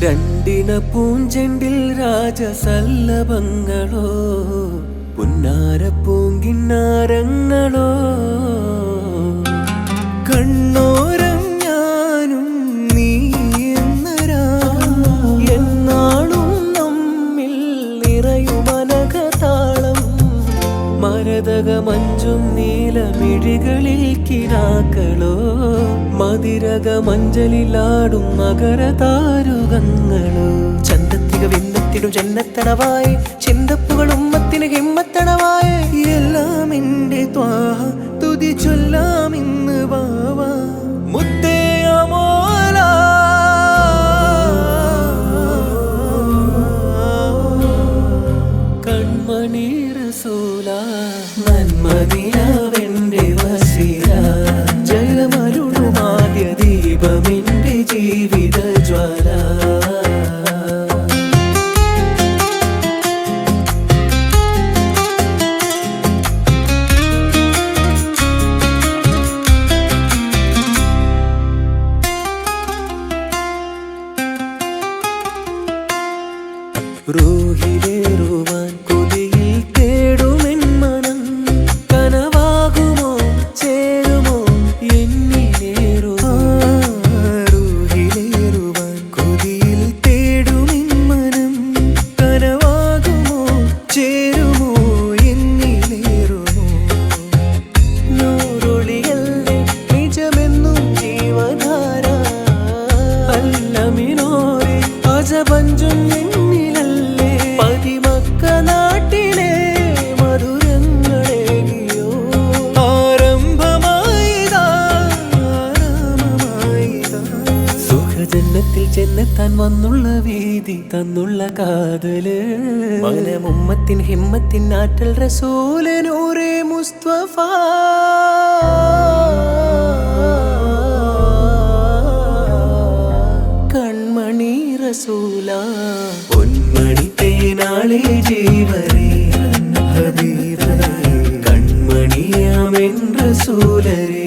രണ്ടിന പൂഞ്ചെണ്ടിൽ രാജസല്ലഭങ്ങളോ പുന്നാര പൂങ്കിന്നാരങ്ങളോ കണ്ണോരം ഞാനും നീ എന്നരാ എന്നാളും നമ്മിൽ നിറയുമനഘതാളം മരതക മഞ്ചും നീലമിഴികളിൽ കിനാക്കളോ മതിരക മഞ്ചലിലാടും മകരതാരുകങ്ങളോ ചന്തത്തിക വിന്നത്തിടും ജന്നത്തണവായി ചിന്തപ്പുകൾ ഉമ്മത്തിന് ഹിമ്മത്തണവായി എല്ലാം എന്റെ ത്വാഹ തുതി ചൊല്ലാം ഇന്ന് വാവ മുത്തേ അമോല കൺമണി റസൂല നന്മദിനാവെന്റെ വസീല ജയമരുളുമാദ്യ ദീപമെന്റെ ജീവിത ജ്വാല റൂഹിലേറുവാൻ കൊതിയിൽ തേടുമെൻ മനം കനവാകുമോ ചേരുമോ റൂഹിലേറുവാൻ കൊതിയിൽ തേടുമെൻ മനം കനവാകുമോ ചേരുമോ എന്നിലേറുമോ നൂറൊളിയല്ലേ നിജമെന്നും ജീവധാര അല്ലമിനോരെ അജപഞ്ചും ജന്നത്തിൽ ചെന്നെത്താൻ വന്നുള്ള വീതി തന്നുള്ള കാതല് മനമുമ്മത്തിൻ ഹിമ്മത്തിൻ ആറ്റൽ റസൂല് നൂറേ മുസ്തഫ കൺമണി റസൂല പൊന്മണി തേനാളെ ജീവരേ ഹബീബരേ കൺമണിയാമെൻ റസൂലരേ